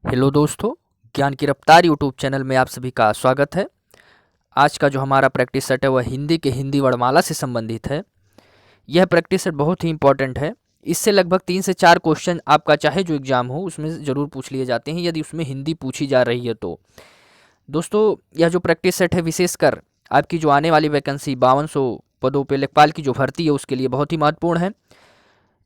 Hello दोस्तों, ज्ञान की रफ्तार यूट्यूब चैनल में आप सभी का स्वागत है। आज का जो हमारा प्रैक्टिस सेट है वह हिंदी के हिंदी वर्णमाला से संबंधित है। यह प्रैक्टिस सेट बहुत ही इंपॉर्टेंट है। इससे लगभग 3 से 4 क्वेश्चन आपका चाहे जो एग्ज़ाम हो उसमें ज़रूर पूछ लिए जाते हैं, यदि उसमें हिंदी पूछी जा रही है तो। दोस्तों, यह जो प्रैक्टिस सेट है विशेषकर आपकी जो आने वाली वैकेंसी 5200 पदों पर लेखपाल की जो भर्ती है उसके लिए बहुत ही महत्वपूर्ण है।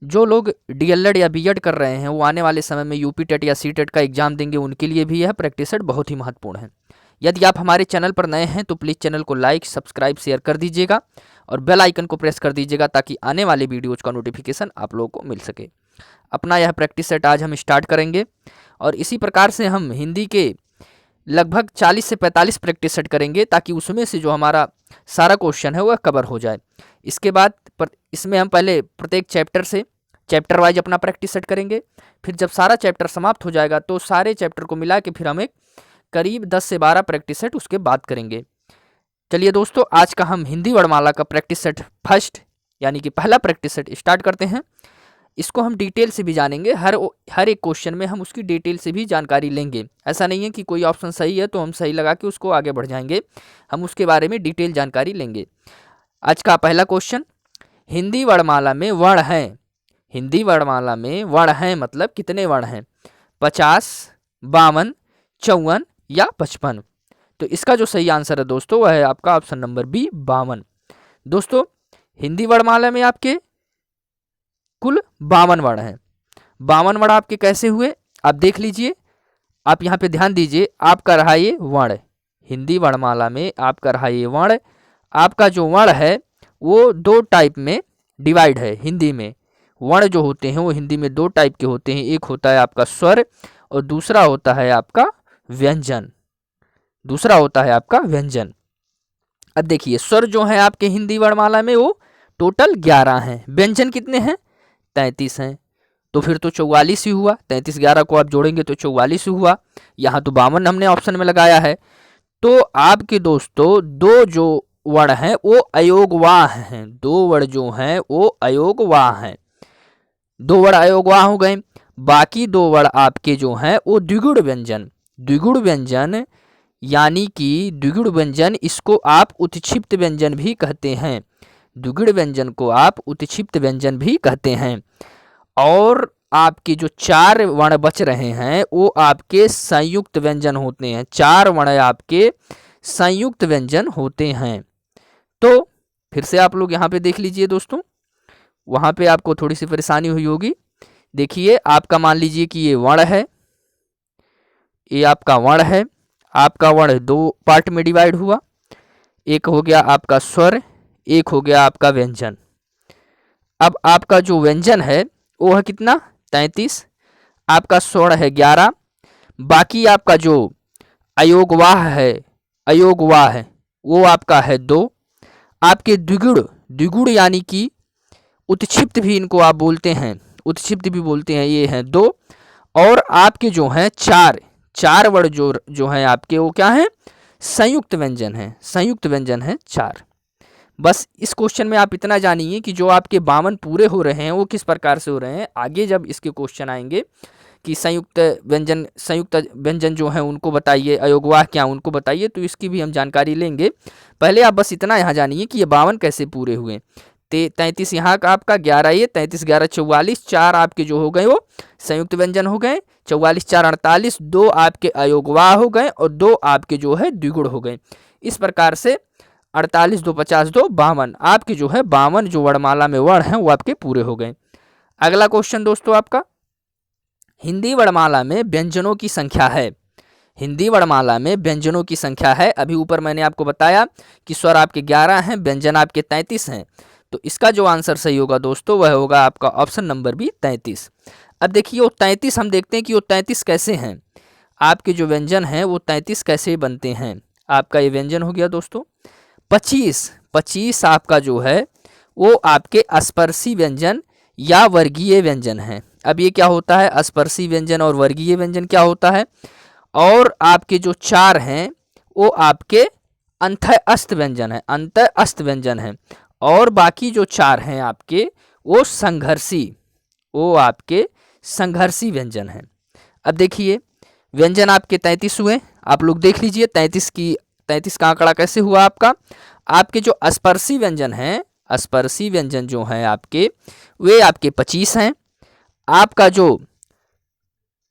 जो लोग डीएलएड या बीएड कर रहे हैं वो आने वाले समय में यूपी टेट या सी टेट का एग्जाम देंगे, उनके लिए भी यह प्रैक्टिस सेट बहुत ही महत्वपूर्ण है। यदि आप हमारे चैनल पर नए हैं तो प्लीज़ चैनल को लाइक सब्सक्राइब शेयर कर दीजिएगा और बेल आइकन को प्रेस कर दीजिएगा ताकि आने वाले वीडियोज़ का नोटिफिकेशन आप लोगों को मिल सके। अपना यह प्रैक्टिस सेट आज हम स्टार्ट करेंगे और इसी प्रकार से हम हिंदी के लगभग 40 से 45 प्रैक्टिस सेट करेंगे ताकि उसमें से जो हमारा सारा क्वेश्चन है वह कवर हो जाए। इसके बाद इसमें हम पहले प्रत्येक चैप्टर से चैप्टर वाइज अपना प्रैक्टिस सेट करेंगे। फिर जब सारा चैप्टर समाप्त हो जाएगा तो सारे चैप्टर को मिला के फिर हम एक करीब 10 से 12 प्रैक्टिस सेट उसके बाद करेंगे। चलिए दोस्तों, आज का हम हिंदी वर्णमाला का प्रैक्टिस सेट फर्स्ट यानी कि पहला प्रैक्टिस सेट स्टार्ट करते हैं। इसको हम डिटेल से भी जानेंगे, हर एक क्वेश्चन में हम उसकी डिटेल से भी जानकारी लेंगे। ऐसा नहीं है कि कोई ऑप्शन सही है तो हम सही लगा के उसको आगे बढ़ जाएंगे, हम उसके बारे में डिटेल जानकारी लेंगे। आज का पहला क्वेश्चन, हिंदी वर्णमाला में वर्ण हैं। हिंदी वर्णमाला में वर्ण हैं मतलब कितने वर्ण हैं? 50, 52, 54 या 55? तो इसका जो सही आंसर है दोस्तों वह है आपका ऑप्शन नंबर बी 52। दोस्तों, हिंदी वर्णमाला में आपके कुल 52 वर्ण हैं। 52 वर्ण आपके कैसे हुए आप देख लीजिए। आप यहाँ पे ध्यान दीजिए, आपका रहा ये वर्ण। हिंदी वर्णमाला में आपका रहा ये वर्ण। आपका जो वर्ण है वो 2 टाइप में डिवाइड है। हिंदी में वर्ण जो होते हैं वो हिंदी में 2 टाइप के होते हैं। एक होता है आपका स्वर और दूसरा होता है आपका व्यंजन। दूसरा होता है आपका व्यंजन। अब देखिए, स्वर जो है आपके हिंदी वर्णमाला में वो टोटल 11 हैं। व्यंजन कितने हैं? 33 हैं। तो फिर तो 44 ही हुआ। 33 11 को आप जोड़ेंगे तो 44 ही हुआ। यहाँ तो 52 हमने ऑप्शन में लगाया है। तो आपके दोस्तों 2 जो वर्ण हैं वो अयोगवाह हैं। 2 वर्ण जो हैं वो अयोगवाह हैं। 2 वर्ण अयोगवाह हो गए। बाकी 2 वर्ण आपके जो हैं वो द्विगुण व्यंजन। द्विगुण व्यंजन यानी कि द्विगुण व्यंजन, इसको आप उत्क्षिप्त व्यंजन भी कहते हैं। द्विगुण व्यंजन को आप उत्क्षिप्त व्यंजन भी कहते हैं। और आपके जो 4 वर्ण बच रहे हैं वो आपके संयुक्त व्यंजन होते हैं। 4 वर्ण आपके संयुक्त व्यंजन होते हैं। तो फिर से आप लोग यहाँ पे देख लीजिए दोस्तों, वहाँ पे आपको थोड़ी सी परेशानी हुई होगी। देखिए, आपका मान लीजिए कि ये वर्ण है, ये आपका वर्ण है। आपका वर्ण 2 पार्ट में डिवाइड हुआ। एक हो गया आपका स्वर, एक हो गया आपका व्यंजन। अब आपका जो व्यंजन है वो है कितना? 33। आपका स्वर है 11। बाकी आपका जो अयोगवाह है, अयोगवाह है वो आपका है 2। आपके द्विगुण, द्विगुण यानी कि उत्क्षिप्त भी इनको आप बोलते हैं, उत्क्षिप्त भी बोलते हैं, ये हैं 2। और आपके जो हैं 4 वर्ण जो हैं आपके वो क्या हैं? संयुक्त व्यंजन है। संयुक्त व्यंजन है 4। बस इस क्वेश्चन में आप इतना जानिए कि जो आपके 52 पूरे हो रहे हैं वो किस प्रकार से हो रहे हैं। आगे जब इसके क्वेश्चन आएंगे कि संयुक्त व्यंजन जो हैं उनको बताइए, अयोगवाह क्या उनको बताइए, तो इसकी भी हम जानकारी लेंगे। पहले आप बस इतना यहाँ जानिए कि ये 52 कैसे पूरे हुए। 33 यहाँ का आपका 11, ये 33 11 44, 4 आपके जो हो गए वो संयुक्त व्यंजन हो गए। 44 4 48, 2 आपके अयोगवाह हो गए और 2 आपके जो है द्विगुण हो गए। इस प्रकार से 48 2 50 2 52 आपके जो है 52 जो वर्णमाला में वर्ण हैं वो आपके पूरे हो गए। अगला क्वेश्चन दोस्तों आपका, हिंदी वर्णमाला में व्यंजनों की संख्या है। हिंदी वर्णमाला में व्यंजनों की संख्या है। अभी ऊपर मैंने आपको बताया कि स्वर आपके 11 हैं, व्यंजन आपके 33 हैं। तो इसका जो आंसर सही होगा दोस्तों वह होगा आपका ऑप्शन नंबर बी 33। अब देखिए वो 33 हम देखते हैं कि वो 33 कैसे हैं। आपके जो व्यंजन हैं वो 33 कैसे बनते हैं। आपका ये व्यंजन हो गया दोस्तों। 25 आपका जो है वो आपके स्पर्शी व्यंजन या वर्गीय व्यंजन है। अब ये क्या होता है? स्पर्शी व्यंजन और वर्गीय व्यंजन क्या होता है? और आपके जो 4 हैं वो आपके अंतःस्थ व्यंजन है, अंतःस्थ व्यंजन है। और बाकी जो 4 हैं आपके वो संघर्षी, वो आपके संघर्षी व्यंजन हैं। अब देखिए, व्यंजन आपके 33 हुए। आप लोग देख लीजिए 33 का आंकड़ा कैसे हुआ आपका। आपके जो स्पर्शी व्यंजन हैं, स्पर्शी व्यंजन जो हैं आपके, वे आपके 25 हैं। आपका जो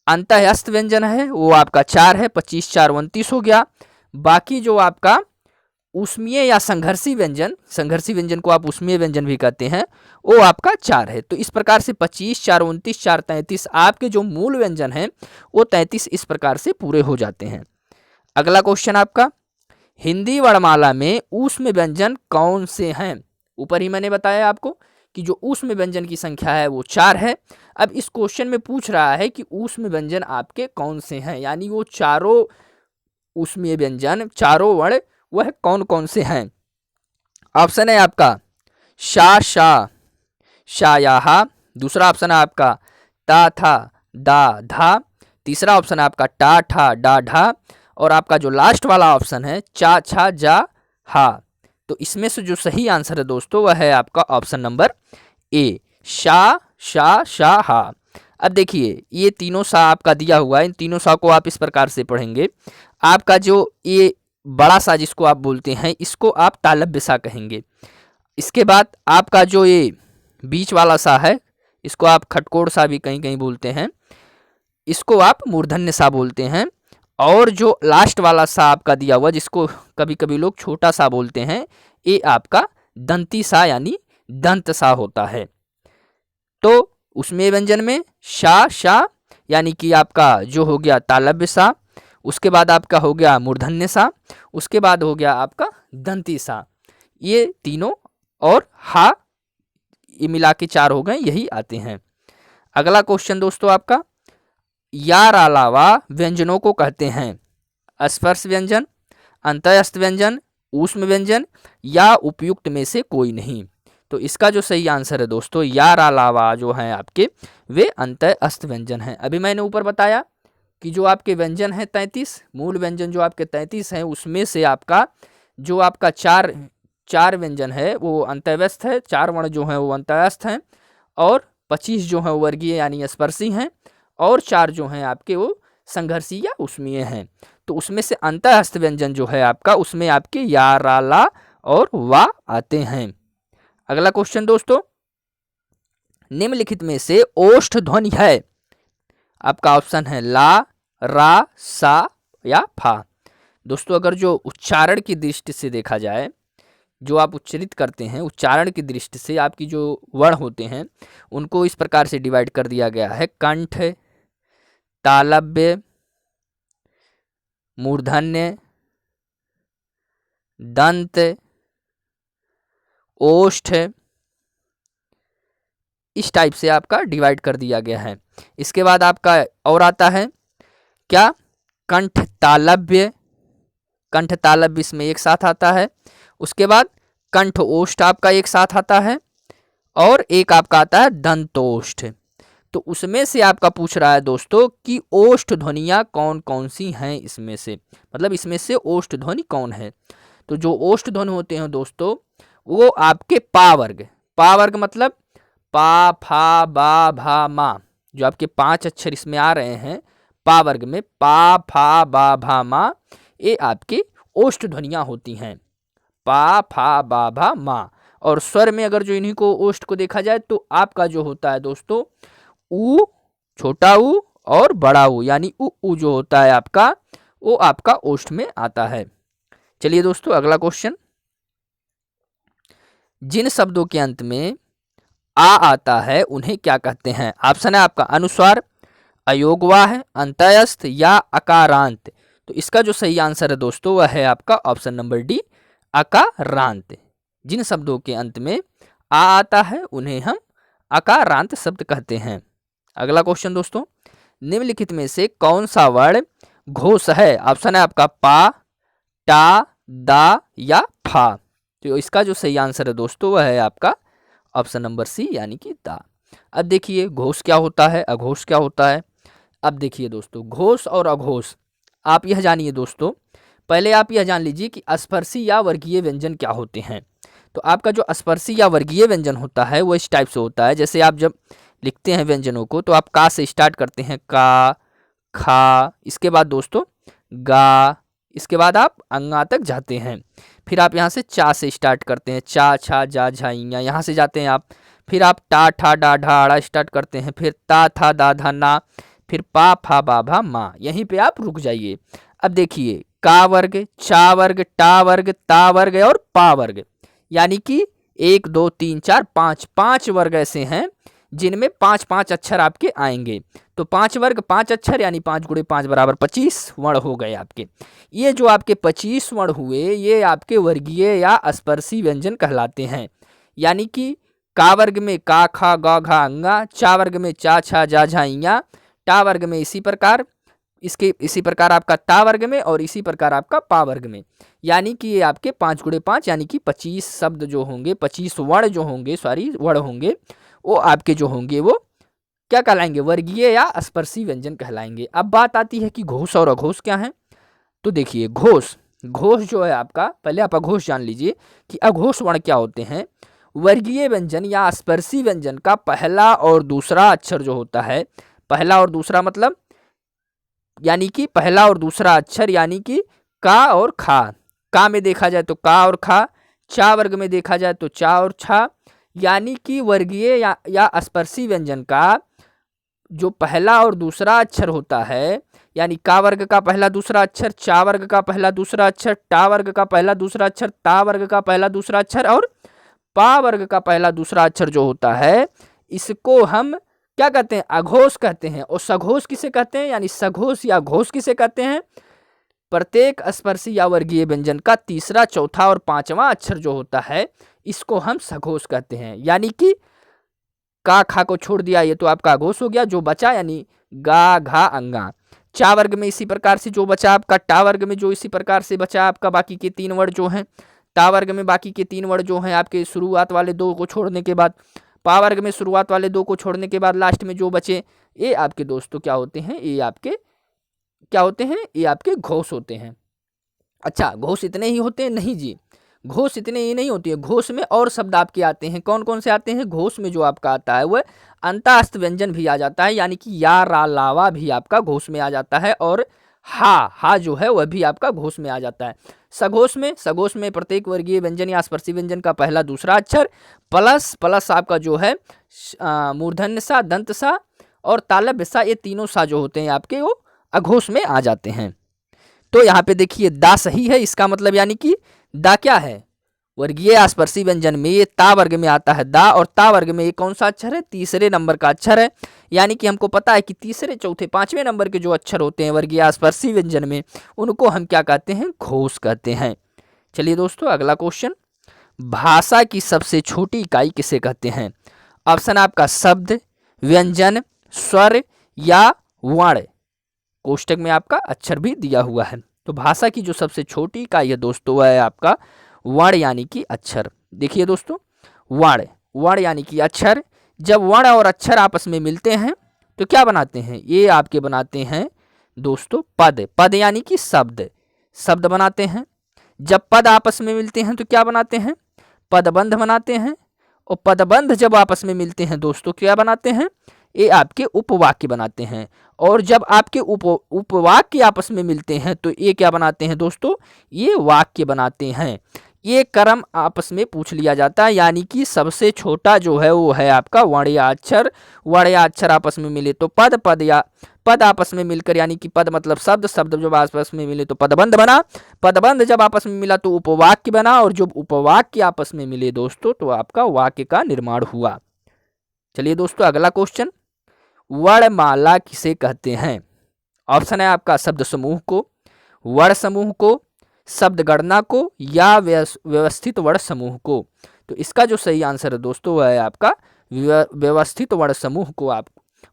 अंतःस्थ व्यंजन है वो आपका 4 है, 25 4 29 हो गया। बाकी जो आपका ऊष्मीय या संघर्षी व्यंजन को आप ऊष्मीय व्यंजन भी कहते हैं, वो आपका 4 है। तो इस प्रकार से 25 4 29 4 33 आपके जो मूल व्यंजन हैं वो 33 इस प्रकार से पूरे हो जाते हैं। अगला क्वेश्चन आपका, हिंदी वर्णमाला में ऊष्म व्यंजन कौन से हैं। ऊपर ही मैंने बताया आपको कि जो ऊष्म व्यंजन की संख्या है वो 4 है। अब इस क्वेश्चन में पूछ रहा है कि ऊष्म व्यंजन आपके कौन से हैं, यानी वो चारों ऊष्मीय व्यंजन, चारों वर्ण वह कौन कौन से हैं। ऑप्शन है आपका शा शा शा या हा, दूसरा ऑप्शन है आपका ता था दा धा, तीसरा ऑप्शन है आपका टा ठा डा ढा, और आपका जो लास्ट वाला ऑप्शन है चा छा जा हा। तो इसमें से जो सही आंसर है दोस्तों वह है आपका ऑप्शन नंबर ए, शा शा शा हा। अब देखिए ये तीनों सा आपका दिया हुआ है, इन तीनों सा को आप इस प्रकार से पढ़ेंगे। आपका जो ये बड़ा सा जिसको आप बोलते हैं इसको आप तालव्य सा कहेंगे। इसके बाद आपका जो ये बीच वाला सा है इसको आप खटकोड़ सा भी कहीं कहीं बोलते हैं, इसको आप मूर्धन्य सा बोलते हैं। और जो लास्ट वाला सा आपका दिया हुआ जिसको कभी कभी लोग छोटा सा बोलते हैं, ये आपका दंती सा यानी दंत सा होता है। तो उसमें व्यंजन में शा शा यानी कि आपका जो हो गया तालव्य सा, उसके बाद आपका हो गया मूर्धन्य सा, उसके बाद हो गया आपका दंती सा, ये तीनों, और हा, ये मिला के 4 हो गए, यही आते हैं। अगला क्वेश्चन दोस्तों आपका, यार अलावा व्यंजनों को कहते हैं स्पर्श व्यंजन, अंतःस्थ व्यंजन, ऊष्म व्यंजन या उपयुक्त में से कोई नहीं। तो इसका जो सही आंसर है दोस्तों, यार अलावा जो है आपके वे अंतःस्थ व्यंजन हैं। अभी मैंने ऊपर बताया कि जो आपके व्यंजन हैं 33, मूल व्यंजन जो आपके 33 हैं, उसमें से आपका जो आपका चार व्यंजन है वो अंतःस्थ है, 4 वर्ण जो हैं वो अंतःस्थ हैं, और 25 जो हैं वर्गीय यानी स्पर्शी हैं, और 4 जो हैं आपके वो संघर्षी या ऊष्मीय हैं। तो उसमें से अंतःस्थ व्यंजन जो है आपका, उसमें आपके या, रा, ला और वा आते हैं। अगला क्वेश्चन दोस्तों, निम्नलिखित में से ओष्ठ ध्वनि है। आपका ऑप्शन है ला, रा, सा या फा। दोस्तों अगर जो उच्चारण की दृष्टि से देखा जाए, जो आप उच्चरित करते हैं उच्चारण की दृष्टि से आपकी जो वर्ण होते हैं उनको इस प्रकार से डिवाइड कर दिया गया है, कंठ, तालव्य, मूर्धन्य, दंत, ओष्ठ, इस टाइप से आपका डिवाइड कर दिया गया है। इसके बाद आपका और आता है क्या, कंठ तालव्य, कंठ तालव्य इसमें एक साथ आता है। उसके बाद कंठ ओष्ठ आपका एक साथ आता है, और एक आपका आता है दंतोष्ठ। तो उसमें से आपका पूछ रहा है दोस्तों कि ओष्ठ ध्वनियाँ कौन कौन सी हैं इसमें से, मतलब इसमें से ओष्ठ ध्वनि कौन है। तो जो ओष्ठ ध्वनि होते हैं दोस्तों वो आपके पा वर्ग मतलब पा फा बा भा मा, जो आपके 5 अक्षर इसमें आ रहे हैं पा वर्ग में, पा फा बा भा मा, ये आपके ओष्ठ ध्वनियाँ होती हैं, पा फा बा भा मा। और स्वर में अगर जो इन्हीं को ओष्ठ को देखा जाए तो आपका जो होता है दोस्तों ऊ, छोटा ऊ और बड़ा ऊ, यानी ऊ जो होता है आपका वो आपका ओष्ठ में आता है। चलिए दोस्तों अगला क्वेश्चन, जिन शब्दों के अंत में आ आता है उन्हें क्या कहते हैं। ऑप्शन है आपका अनुस्वार, अयोगवाह, अंतःस्थ या अकारांत। तो इसका जो सही आंसर है दोस्तों वह है आपका ऑप्शन नंबर डी, अकारांत। जिन शब्दों के अंत में आ आता है उन्हें हम अकारांत शब्द कहते हैं। अगला क्वेश्चन दोस्तों, निम्नलिखित में से कौन सा वर्ण घोष है। ऑप्शन है आपका पा, टा, दा या फा। तो इसका जो सही आंसर है दोस्तों वह है आपका ऑप्शन नंबर सी यानी कि दा। अब देखिए घोष क्या होता है, अघोष क्या होता है। अब देखिए दोस्तों घोष और अघोष आप यह जानिए दोस्तों, पहले आप यह जान लीजिए कि स्पर्शी या वर्गीय व्यंजन क्या होते हैं। तो आपका जो स्पर्शी या वर्गीय व्यंजन होता है वो इस टाइप से होता है, जैसे आप जब लिखते हैं व्यंजनों को तो आप का से स्टार्ट करते हैं, का खा, इसके बाद दोस्तों गा, इसके बाद आप अंगा तक जाते हैं। फिर आप यहाँ से चा से स्टार्ट करते हैं, चा छा जा झा इया, यहाँ से जाते हैं आप। फिर आप टा ठा डा ढा अड़ा स्टार्ट करते हैं, फिर ता था दा धा ना, फिर पा फा बा भा मा, यहीं पे आप रुक जाइए। अब देखिए का वर्ग, चा वर्ग, टा वर्ग, ता वर्ग और पा वर्ग, यानी कि 1 2 3 4 5 5 वर्ग ऐसे हैं जिनमें 5 5 अक्षर आपके आएंगे। तो 5 वर्ग 5 अक्षर यानी 5 गुणे 5 बराबर 25 वर्ण हो गए आपके। ये जो आपके 25 वर्ण हुए ये आपके वर्गीय या स्पर्शी व्यंजन कहलाते हैं। यानी कि का वर्ग में का खा गा घा अंगा, चा वर्ग में चा छा जा झा इया, टा वर्ग में इसी प्रकार आपका ता वर्ग में और इसी प्रकार आपका पा वर्ग में। यानी कि ये आपके 5 गुणे 5 यानी कि 25 शब्द जो होंगे, 25 वर्ण जो होंगे, वर्ण होंगे, वो आपके जो होंगे वो क्या कहलाएंगे, वर्गीय या स्पर्शी व्यंजन कहलाएंगे। अब बात आती है कि घोष और अघोष क्या है। तो देखिए घोष जो है आपका, पहले आप अघोष जान लीजिए कि अघोष वर्ण क्या होते हैं। वर्गीय व्यंजन या स्पर्शी व्यंजन का पहला और दूसरा अक्षर जो होता है, पहला और दूसरा मतलब यानी कि पहला और दूसरा अक्षर यानी कि का और खा, का में देखा जाए तो का और खा, चा वर्ग में देखा जाए तो चा और छा, यानी कि वर्गीय या स्पर्शी व्यंजन का जो पहला और दूसरा अक्षर होता है, यानी का वर्ग का पहला दूसरा अक्षर, चा वर्ग का पहला दूसरा अक्षर, टा वर्ग का पहला दूसरा अक्षर, ता वर्ग का पहला दूसरा अक्षर और पा वर्ग का पहला दूसरा अक्षर जो होता है, इसको हम क्या कहते हैं, अघोष कहते हैं। और सघोष किसे कहते हैं, यानी सघोष या घोष किसे कहते हैं, प्रत्येक स्पर्शी या वर्गीय व्यंजन का तीसरा, चौथा और पांचवा अक्षर जो होता है इसको हम सघोष कहते हैं। यानी कि का खा को छोड़ दिया ये तो आपका अघोष हो गया, जो बचा यानी गा घा अंगा। चा वर्ग में इसी प्रकार से जो बचा आपका, टा वर्ग में जो इसी प्रकार से बचा आपका बाकी के 3 वर्ण जो हैं, ता वर्ग में बाकी के 3 वर्ण जो हैं आपके शुरुआत वाले 2 को छोड़ने के बाद, पा वर्ग में शुरुआत वाले 2 को छोड़ने के बाद लास्ट में जो बचे ये आपके दोस्तों क्या होते हैं, ये आपके क्या होते हैं, ये आपके घोष होते हैं। अच्छा घोष इतने ही होते हैं, नहीं जी, घोष इतने ही नहीं होती है, घोष में और शब्द आपके आते हैं। कौन कौन से आते हैं, घोष में जो आपका आता है वह अंतःस्थ व्यंजन भी आ जाता है, यानी कि या रा लावा भी आपका घोष में आ जाता है, और हा जो है वह भी आपका घोष में आ जाता है। सघोष में प्रत्येक वर्गीय व्यंजन या स्पर्शी व्यंजन का पहला दूसरा अक्षर प्लस आपका जो है मूर्धन्य सा, दंत सा और तालव्य सा, ये तीनों सा जो होते हैं आपके वो अघोष में आ जाते हैं। तो यहाँ पे देखिए दा सही है, इसका मतलब यानी कि दा क्या है, वर्गीय स्पर्शी व्यंजन में ये ता वर्ग में आता है दा, और ता वर्ग में ये कौन सा अक्षर है, तीसरे नंबर का अक्षर है। यानी कि हमको पता है कि तीसरे, चौथे, पांचवें नंबर के जो अक्षर होते हैं वर्गीय स्पर्शी व्यंजन में उनको हम क्या कहते हैं, घोष कहते हैं। चलिए दोस्तों अगला क्वेश्चन, भाषा की सबसे छोटी इकाई किसे कहते हैं। ऑप्शन आपका शब्द, व्यंजन, स्वर या वर्ण। कोष्टक में आपका अक्षर भी दिया हुआ है। तो भाषा की जो सबसे छोटी इकाई है दोस्तों वह है आपका वर्ण यानी कि अक्षर। देखिए दोस्तों वर्ण यानी कि अक्षर, जब वर्ण और अक्षर आपस में मिलते हैं तो क्या बनाते हैं, ये आपके बनाते हैं दोस्तों पद यानी कि शब्द बनाते हैं। जब पद आपस में मिलते हैं तो क्या बनाते हैं, पदबंध बनाते हैं। और पदबंध जब आपस में मिलते हैं दोस्तों क्या बनाते हैं, ये आपके उपवाक्य बनाते हैं। और जब आपके उपवाक्य आपस में मिलते हैं तो ये क्या बनाते हैं दोस्तों, ये वाक्य बनाते हैं। ये क्रम आपस में पूछ लिया जाता है, यानी कि सबसे छोटा जो है वो है आपका वर्ण या अक्षर आपस में मिले तो पद आपस में मिलकर, यानी कि पद मतलब शब्द जब आपस में मिले तो पदबंध बना, पदबंध जब आपस में मिला तो उपवाक्य बना, और जब उपवाक्य आपस में मिले दोस्तों तो आपका वाक्य का निर्माण हुआ। चलिए दोस्तों अगला क्वेश्चन, वर्णमाला किसे कहते हैं। ऑप्शन है आपका शब्द समूह को, वर्ण समूह को, शब्द गणना को या व्यवस्थित वर्ण समूह को। तो इसका जो सही आंसर है दोस्तों वह है आपका व्यवस्थित वर्ण समूह को आप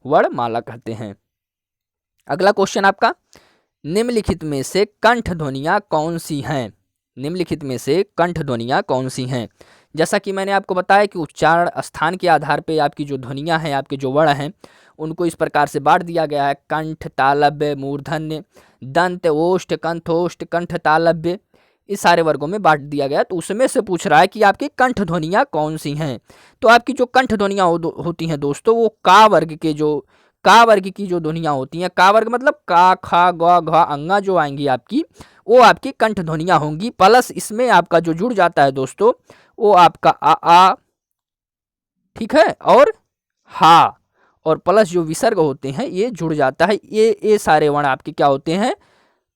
वर्णमाला कहते हैं। अगला क्वेश्चन आपका, निम्नलिखित में से कंठ ध्वनियाँ कौन सी हैं। निम्नलिखित में से कंठ ध्वनियाँ कौन सी हैं। जैसा कि मैंने आपको बताया कि उच्चारण स्थान के आधार पे आपकी जो ध्वनियाँ हैं, आपके जो वर्ण हैं उनको इस प्रकार से बांट दिया गया है, कंठ, तालव्य, मूर्धन्य, दंत, ओष्ठ, कंठोष्ठ, कंठ तालव्य, इस सारे वर्गों में बांट दिया गया। तो उसमें से पूछ रहा है कि आपकी कंठ ध्वनियाँ कौन सी हैं। तो आपकी जो कंठ ध्वनियाँ होती हैं दोस्तों वो का वर्ग के जो का वर्ग की जो ध्वनियां होती हैं, का वर्ग मतलब का, खा, ग, घ, अंगा जो आएंगी आपकी, वो आपकी कंठ ध्वनियां होंगी। प्लस इसमें आपका जो जुड़ जाता है दोस्तों, वो आपका आ, ठीक है, और हा, और प्लस जो विसर्ग होते हैं ये जुड़ जाता है। ये सारे वर्ण आपके क्या होते हैं,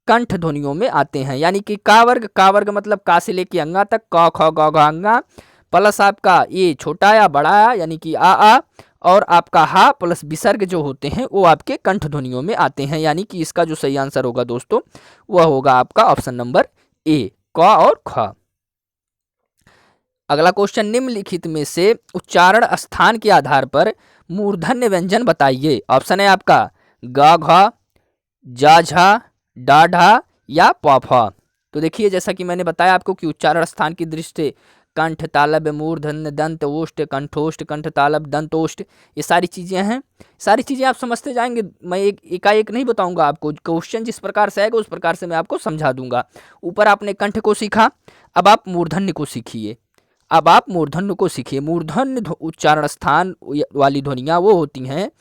कंठ ध्वनियों में आते हैं। यानी कि का वर्ग मतलब का से लेके अंगा तक, क, ख, ग, घ, अंगा, प्लस आपका ये छोटा या बड़ा यानी कि आ, और आपका हा प्लस विसर्ग जो होते हैं वो आपके कंठ ध्वनियों में आते हैं। यानी कि इसका जो सही आंसर होगा दोस्तों, वह होगा आपका ऑप्शन नंबर ए, क और ख। अगला क्वेश्चन, निम्नलिखित में से उच्चारण स्थान के आधार पर मूर्धन्य व्यंजन बताइए। ऑप्शन है आपका ग, घ, जा, झा, डा, ढा या प, फ। तो देखिए, जैसा कि मैंने बताया आपको कि उच्चारण स्थान की दृष्टि से कंठ, तालब, मूर्धन्य, दंत, ओष्ठ, कंठोष्ठ, कंठ, तालब, दंतोष्ठ, ये सारी चीजें हैं। सारी चीजें आप समझते जाएंगे, मैं एकाएक नहीं बताऊंगा आपको। क्वेश्चन जिस प्रकार से आएगा उस प्रकार से मैं आपको समझा दूंगा। ऊपर आपने कंठ को सीखा, अब आप मूर्धन्य को सीखिए। अब आप मूर्धन्य को सीखिए। मूर्धन्य उच्चारण स्थान वाली ध्वनियां वो होती हैं,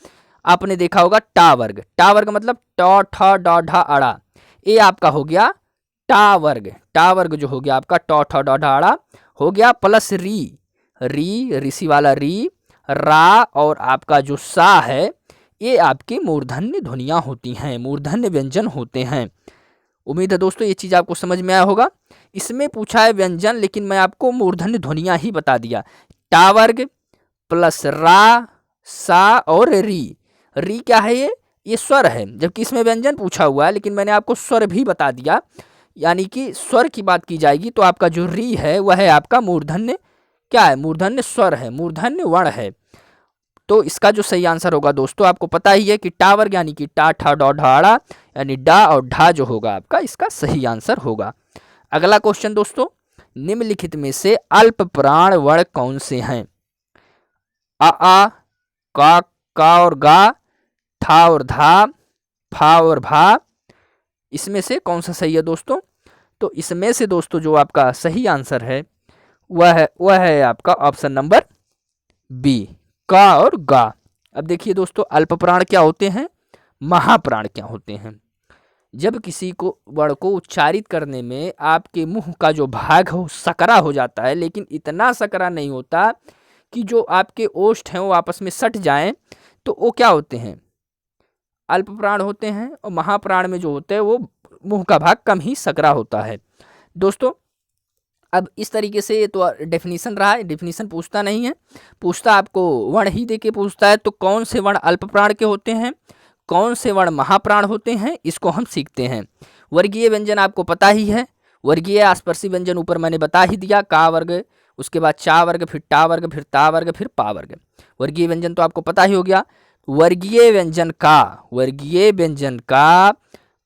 आपने देखा होगा टा वर्ग। टा वर्ग मतलब ट, ठ, ड, ढ, अड़ा, ये आपका हो गया टा वर्ग। टा वर्ग जो हो गया आपका ट, ठ, ड, ढ, अड़ा हो गया। प्लस री, ऋषि वाला री, रा और आपका जो सा है, ये आपकी मूर्धन्य ध्वनियां होती हैं, मूर्धन्य व्यंजन होते हैं। उम्मीद है दोस्तों ये चीज आपको समझ में आया होगा। इसमें पूछा है व्यंजन, लेकिन मैं आपको मूर्धन्य ध्वनियां ही बता दिया। टा वर्ग प्लस रा, सा और री क्या है, ये स्वर है, जबकि इसमें व्यंजन पूछा हुआ है, लेकिन मैंने आपको स्वर भी बता दिया। यानी कि स्वर की बात की जाएगी तो आपका जो री है वह है आपका मूर्धन्य, क्या है, मूर्धन्य स्वर है, मूर्धन्य वर्ण है। तो इसका जो सही आंसर होगा दोस्तों, आपको पता ही है कि टा वर्ग यानी कि टा, ठा, डॉ, ढाड़ा, यानी डा और ढा जो होगा आपका, इसका सही आंसर होगा। अगला क्वेश्चन दोस्तों, निम्नलिखित में से अल्प प्राण वर्ण कौन से हैं। आ, का और गा, था और धा, फा और भा, इसमें से कौन सा सही है दोस्तों। तो इसमें से दोस्तों जो आपका सही आंसर है वह है आपका ऑप्शन नंबर बी, का और गा। अब देखिए दोस्तों, अल्प प्राण क्या होते हैं, महाप्राण क्या होते हैं। जब किसी को वर्ण को उच्चारित करने में आपके मुंह का जो भाग हो सकरा हो जाता है, लेकिन इतना सकरा नहीं होता कि जो आपके ओष्ठ हैं वो आपस में सट जाएं, तो वो क्या होते हैं, अल्प प्राण होते हैं। और महाप्राण में जो होते हैं वो मुंह का भाग कम ही सकरा होता है दोस्तों। अब इस तरीके से ये तो डेफिनेशन रहा है, डेफिनेशन पूछता नहीं है, पूछता आपको वर्ण ही देके पूछता है। तो कौन से वर्ण अल्प प्राण के होते हैं, कौन से वर्ण महाप्राण होते हैं, इसको हम सीखते हैं। वर्गीय व्यंजन आपको पता ही है, वर्गीय आस्पर्शी व्यंजन ऊपर मैंने बता ही दिया, का वर्ग, उसके बाद चा वर्ग, फिर टा वर्ग, फिर ता वर्ग, फिर पा वर्ग। वर्गीय व्यंजन तो आपको पता ही हो गया। वर्गीय व्यंजन का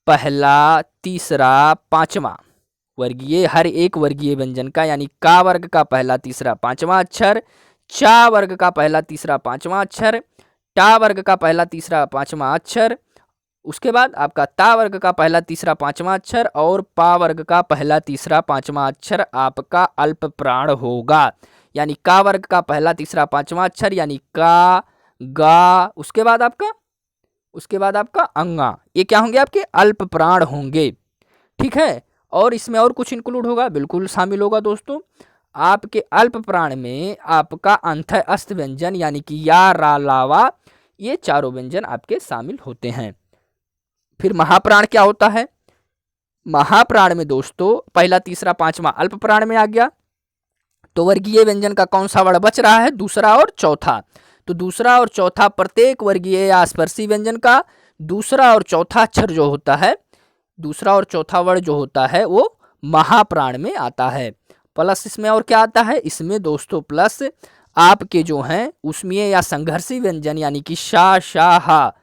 पहला, तीसरा, पांचवा, वर्गीय हर एक वर्गीय व्यंजन का, यानी का वर्ग का पहला, तीसरा, पांचवा अक्षर, चा वर्ग का पहला, तीसरा, पांचवा अक्षर, टा वर्ग का पहला, तीसरा, पांचवा अक्षर, उसके बाद आपका ता वर्ग का पहला, तीसरा, पांचवा अक्षर और पा वर्ग का पहला, तीसरा, पांचवा अक्षर आपका अल्प प्राण होगा। यानी का वर्ग का पहला, तीसरा, पांचवा अक्षर यानी का, गा, उसके बाद आपका अंगा, ये क्या होंगे, आपके अल्प प्राण होंगे। ठीक है, और इसमें और कुछ इंक्लूड होगा, बिल्कुल शामिल होगा दोस्तों। आपके अल्प प्राण में आपका अंत अस्त व्यंजन यानी कि या, रा, लावा, ये चारों व्यंजन आपके शामिल होते हैं। फिर महाप्राण क्या होता है, महाप्राण में दोस्तों पहला, तीसरा, पांचवा अल्प प्राण में आ गया। तो वर्गीय व्यंजन का कौन सा वर्ण बच रहा है, दूसरा और चौथा। तो दूसरा और चौथा प्रत्येक वर्गीय या स्पर्शी व्यंजन का दूसरा और चौथा अक्षर जो होता है, दूसरा और चौथा वर्ण जो होता है वो महाप्राण में आता है। प्लस इसमें और क्या आता है, इसमें दोस्तों प्लस आपके जो हैं उसमें या संघर्षी व्यंजन यानी कि शा, शा, हा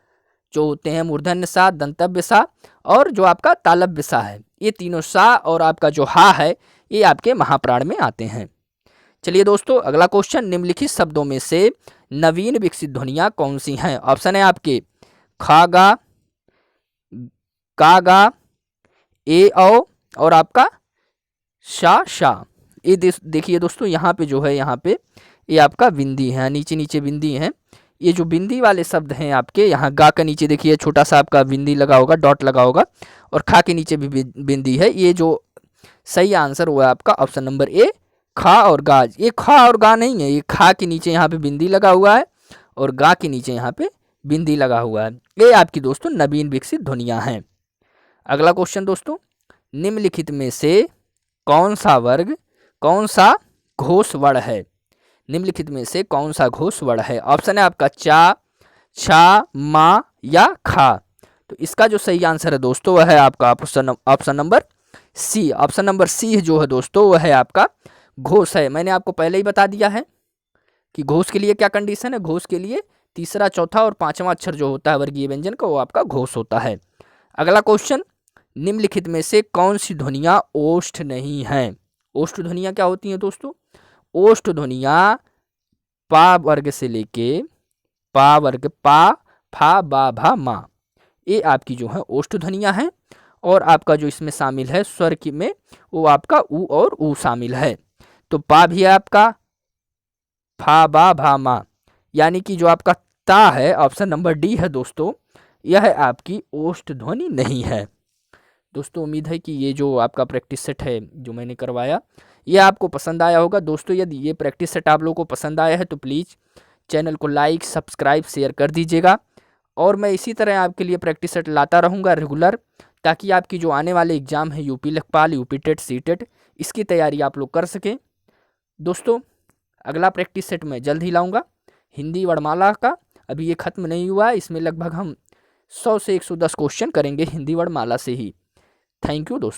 जो होते हैं, मूर्धन्य सा, दंतव्य सा और जो आपका तालव्य सा है, ये तीनों सा और आपका जो हा है ये आपके महाप्राण में आते हैं। चलिए दोस्तों, अगला क्वेश्चन, निम्नलिखित शब्दों में से नवीन विकसित ध्वनियां कौन सी हैं। ऑप्शन है आपके खागा, कागा, ए औ और आपका शा। ये देखिए दोस्तों, यहाँ पे जो है, यहाँ पे ये आपका बिंदी है, नीचे नीचे बिंदी है, ये जो बिंदी वाले शब्द हैं आपके, यहाँ गा के नीचे देखिए छोटा सा आपका बिंदी लगा होगा, डॉट लगा होगा, और खा के नीचे भी बिंदी है। ये जो सही आंसर हुआ है आपका ऑप्शन नंबर ए, खा और गाज। ये खा और गा नहीं है, ये खा के नीचे यहाँ पे बिंदी लगा हुआ है और गा के नीचे यहाँ पे बिंदी लगा हुआ है। ये आपकी दोस्तों नवीन विकसित ध्वनियाँ हैं। अगला क्वेश्चन दोस्तों, निम्नलिखित में से कौन सा घोष वर्ण है? निम्नलिखित में से कौन सा घोष वर्ण है? ऑप्शन है आपका चा, छा, मा या खा। तो इसका जो सही आंसर है दोस्तों वह है आपका option number C. Option number C जो है दोस्तों वह है आपका घोष है। मैंने आपको पहले ही बता दिया है कि घोष के लिए क्या कंडीशन है। घोष के लिए तीसरा, चौथा और पांचवा अक्षर जो होता है वर्गीय व्यंजन का, वो आपका घोष होता है। अगला क्वेश्चन, निम्नलिखित में से कौन सी ध्वनियाँ ओष्ठ नहीं हैं? ओष्ठ ध्वनियाँ क्या होती हैं दोस्तों? ओष्ठ ध्वनियाँ पा वर्ग से लेके पा वर्ग, पा, फा, बा, भा, मा, ये आपकी जो है ओष्ठ ध्वनियाँ हैं। और आपका जो इसमें शामिल है स्वर की में, वो आपका ऊ और ऊ शामिल है। तो पा भी है आपका, फा, बा, भा, मा, यानी कि जो आपका ता है ऑप्शन नंबर डी है दोस्तों, यह आपकी ओष्ठ ध्वनि नहीं है। दोस्तों उम्मीद है कि ये जो आपका प्रैक्टिस सेट है जो मैंने करवाया, ये आपको पसंद आया होगा। दोस्तों यदि ये प्रैक्टिस सेट आप लोगों को पसंद आया है तो प्लीज़ चैनल को लाइक, सब्सक्राइब, शेयर कर दीजिएगा। और मैं इसी तरह आपके लिए प्रैक्टिस सेट लाता रहूँगा रेगुलर, ताकि आपकी जो आने वाले एग्ज़ाम है यूपी लेखपाल, यूपी टेट, सी टेट, इसकी तैयारी आप लोग कर सकें। दोस्तों अगला प्रैक्टिस सेट मैं जल्द ही लाऊँगा हिंदी वर्णमाला का। अभी ये ख़त्म नहीं हुआ है, इसमें लगभग हम 100 से 110 क्वेश्चन करेंगे हिंदी वर्णमाला से ही। थैंक यू दोस्तों।